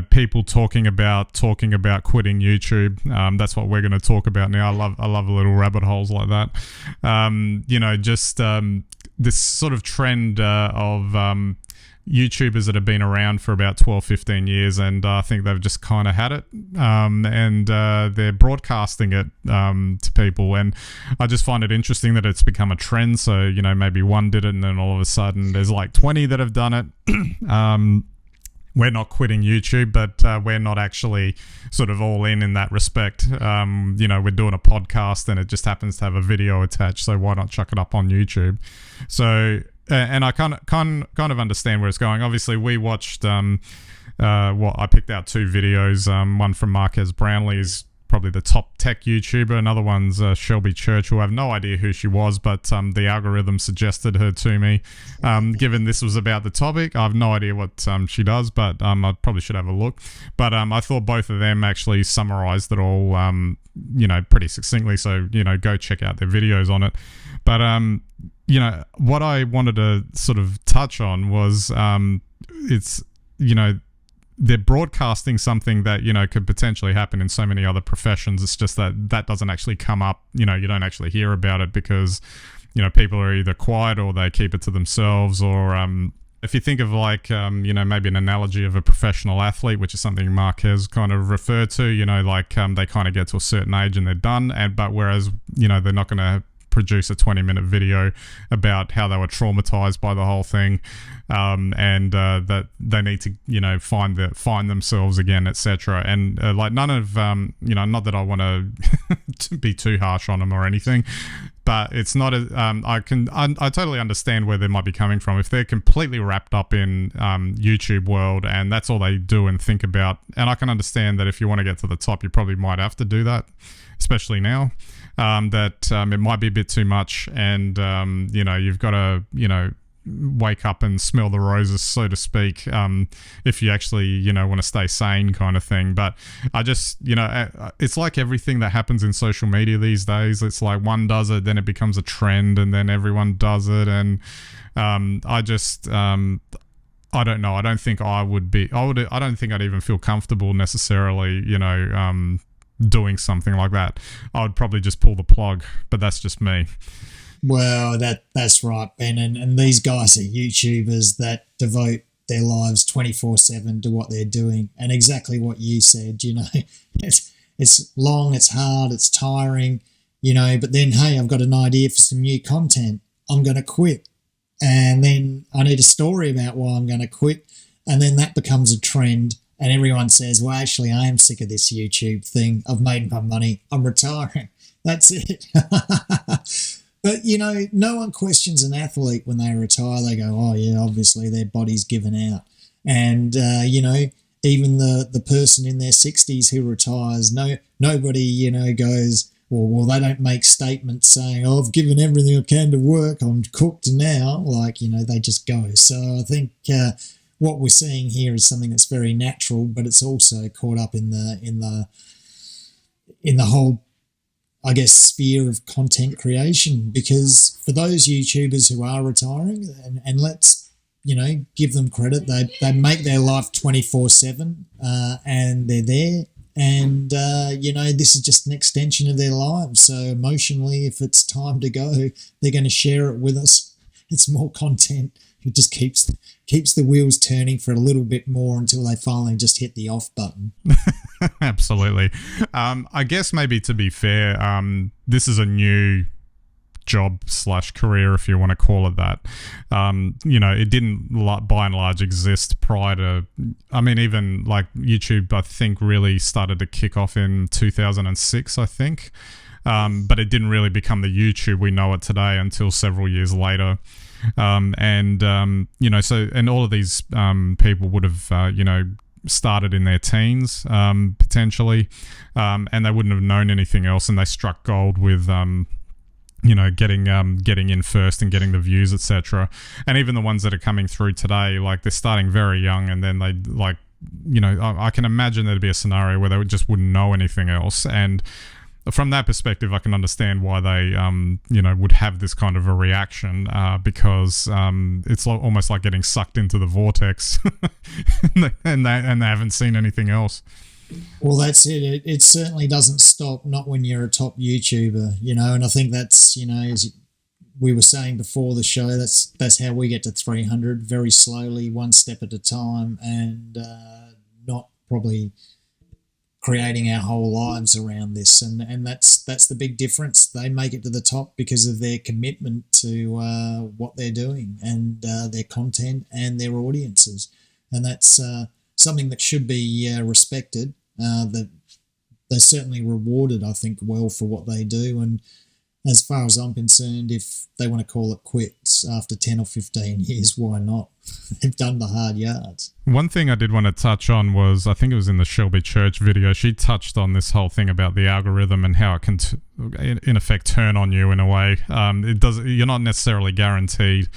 people talking about quitting YouTube. That's what we're going to talk about now. I love little rabbit holes like that. This sort of trend of YouTubers that have been around for about 12, 15 years, and I think they've just kind of had it, and they're broadcasting it to people, and I just find it interesting that it's become a trend. So, maybe one did it, and then all of a sudden there's like 20 that have done it. We're not quitting YouTube, but we're not actually sort of all in that respect. We're doing a podcast, and it just happens to have a video attached, so why not chuck it up on YouTube? So... and I kind of understand where it's going. Obviously, we watched I picked out two videos. One from Marquez Brownlee, is probably the top tech YouTuber. Another one's Shelby Churchill. I have no idea who she was, but the algorithm suggested her to me. Given this was about the topic, I have no idea what she does, but I probably should have a look. But I thought both of them actually summarized it all, pretty succinctly. So, go check out their videos on it. But what I wanted to sort of touch on was they're broadcasting something that, could potentially happen in so many other professions. It's just that doesn't actually come up. You don't actually hear about it because, people are either quiet or they keep it to themselves. Or if you think of maybe an analogy of a professional athlete, which is something Mark has kind of referred to, they kind of get to a certain age and they're done. But whereas, they're not going to produce a 20-minute video about how they were traumatized by the whole thing, and that they need to find themselves again, etc. And none of not that I want to be too harsh on them or anything, but it's not I totally understand where they might be coming from. If they're completely wrapped up in YouTube world and that's all they do and think about, and I can understand that if you want to get to the top, you probably might have to do that, especially now. It might be a bit too much, and you've got to wake up and smell the roses, so to speak, if you actually want to stay sane, kind of thing. But I just it's like everything that happens in social media these days. It's like one does it, then it becomes a trend, and then everyone does it, and I don't know. I don't think I would be. I don't think I'd even feel comfortable necessarily. Doing something like that. I would probably just pull the plug, but that's just me. Well, that's right, Ben. And these guys are YouTubers that devote their lives 24/7 to what they're doing. And exactly what you said, it's long, it's hard, it's tiring, but then, hey, I've got an idea for some new content. I'm going to quit. And then I need a story about why I'm going to quit. And then that becomes a trend. And everyone says, well, actually, I am sick of this YouTube thing. I've made my money. I'm retiring. That's it. But, no one questions an athlete when they retire. They go, oh, yeah, obviously their body's given out. And, even the person in their 60s who retires, nobody, goes, well, they don't make statements saying, oh, I've given everything I can to work. I'm cooked now. They just go. So I think... what we're seeing here is something that's very natural, but it's also caught up in the whole, I guess, sphere of content creation. Because for those YouTubers who are retiring, and let's give them credit, they make their life 24/7, and they're there, and this is just an extension of their lives. So emotionally, if it's time to go, they're going to share it with us. It's more content. It just keeps the wheels turning for a little bit more until they finally just hit the off button. Absolutely. I guess maybe to be fair, this is a new job / career, if you want to call it that. It didn't by and large exist prior to, even like YouTube, I think really started to kick off in 2006, I think. But it didn't really become the YouTube we know it today until several years later. And all of these people would have, started in their teens, potentially, and they wouldn't have known anything else, and they struck gold with, getting in first and getting the views, etc. And even the ones that are coming through today, like they're starting very young, and then they I can imagine there'd be a scenario where they just wouldn't know anything else, and from that perspective, I can understand why they, would have this kind of a reaction, because it's almost like getting sucked into the vortex, and they haven't seen anything else. Well, that's it. It certainly doesn't stop, not when you're a top YouTuber, and I think that's, as we were saying before the show, that's how we get to 300, very slowly, one step at a time, and not probably creating our whole lives around this, and that's the big difference. They make it to the top because of their commitment to what they're doing and their content and their audiences, and that's something that should be respected. That they're certainly rewarded, I think, well for what they do. And as far as I'm concerned, if they want to call it quits after 10 or 15 years, why not? They've done the hard yards. One thing I did want to touch on was, I think it was in the Shelby Church video, she touched on this whole thing about the algorithm and how it can, in effect, turn on you in a way. You're not necessarily guaranteed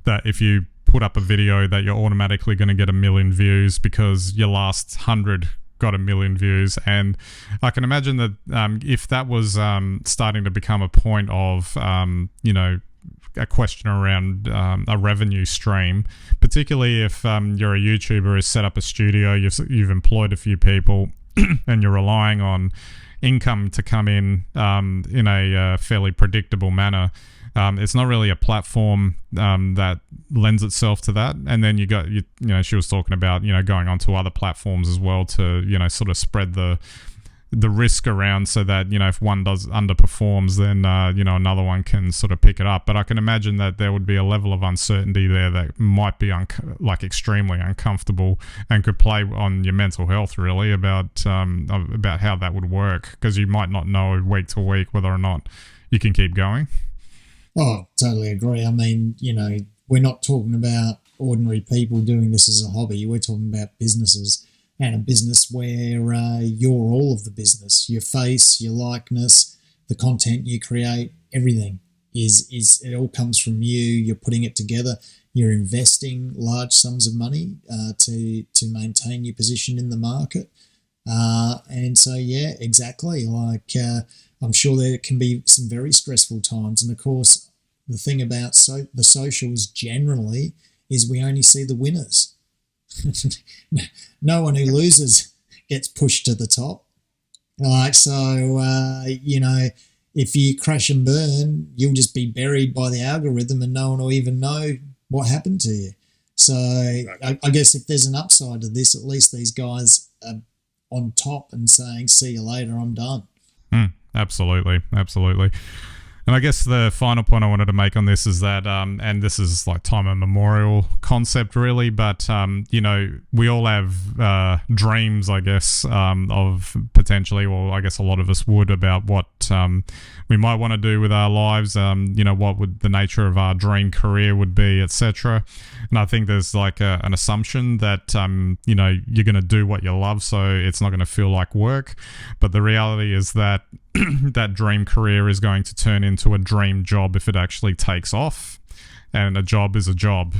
that if you put up a video that you're automatically going to get 1 million views because your last 100 got 1 million views. And I can imagine that if that was starting to become a point of, a question around a revenue stream, particularly if you're a YouTuber who's set up a studio, you've employed a few people, and you're relying on income to come in a fairly predictable manner. It's not really a platform that lends itself to that. And then she was talking about, going onto other platforms as well to, sort of spread the risk around so that, if one underperforms, then, another one can sort of pick it up. But I can imagine that there would be a level of uncertainty there that might be extremely uncomfortable and could play on your mental health, really, about how that would work, because you might not know week to week whether or not you can keep going. Oh, totally agree. I mean, we're not talking about ordinary people doing this as a hobby. We're talking about businesses, and a business where you're all of the business. Your face, your likeness, the content you create, everything is it all comes from you. You're putting it together. You're investing large sums of money to maintain your position in the market. And so, yeah, exactly. I'm sure there can be some very stressful times. And of course, the thing about the socials generally is we only see the winners. No one who loses gets pushed to the top. If you crash and burn, you'll just be buried by the algorithm and no one will even know what happened to you. So I guess if there's an upside to this, at least these guys are on top and saying, see you later, I'm done. Absolutely. And I guess the final point I wanted to make on this is that, and this is like time immemorial concept really, but, we all have dreams, I guess, of potentially, well, I guess a lot of us would, about what we might want to do with our lives, what would the nature of our dream career would be, etc. And I think there's like an assumption that, you're going to do what you love, so it's not going to feel like work. But the reality is that that dream career is going to turn into a dream job if it actually takes off, and a job is a job.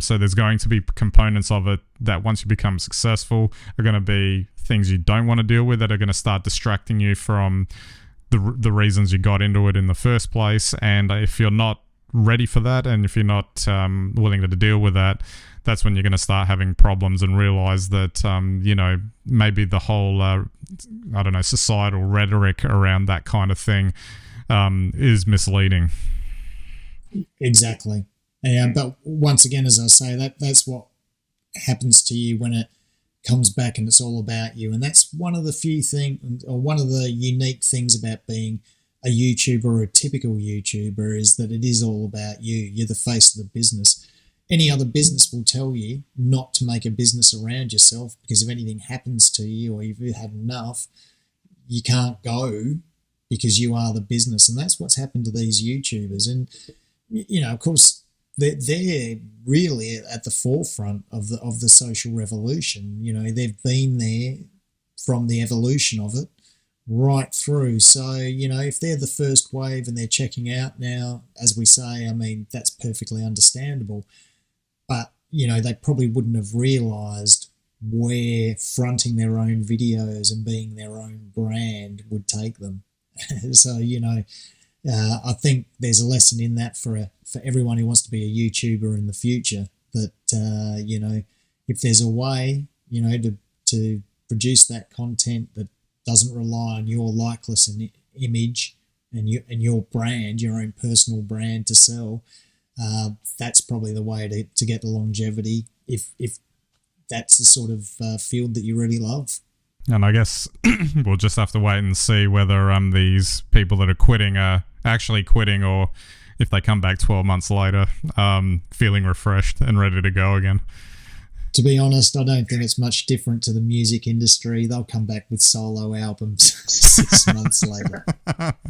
So there's going to be components of it that once you become successful are going to be things you don't want to deal with, that are going to start distracting you from the reasons you got into it in the first place. And if you're not ready for that, and if you're not willing to deal with that, that's when you're going to start having problems and realize that, maybe the whole, societal rhetoric around that kind of thing is misleading. Exactly. But once again, as I say, that's what happens to you when it comes back and it's all about you. And that's one of the few things, or one of the unique things about being a YouTuber or a typical YouTuber, is that it is all about you. You're the face of the business. Any other business will tell you not to make a business around yourself, because if anything happens to you or you've had enough, you can't go because you are the business. And that's what's happened to these YouTubers. And, of course, they're really at the forefront of the social revolution. They've been there from the evolution of it right through. So, if they're the first wave and they're checking out now, as we say, I mean, that's perfectly understandable. But, they probably wouldn't have realised where fronting their own videos and being their own brand would take them. So, I think there's a lesson in that for everyone who wants to be a YouTuber in the future. That if there's a way, to produce that content that doesn't rely on your likeness and image and your brand, your own personal brand to sell, that's probably the way to get the longevity. If that's the sort of field that you really love. And I guess we'll just have to wait and see whether these people that are quitting are actually quitting, or if they come back 12 months later feeling refreshed and ready to go again. To be honest, I don't think it's much different to the music industry. They'll come back with solo albums 6 months later.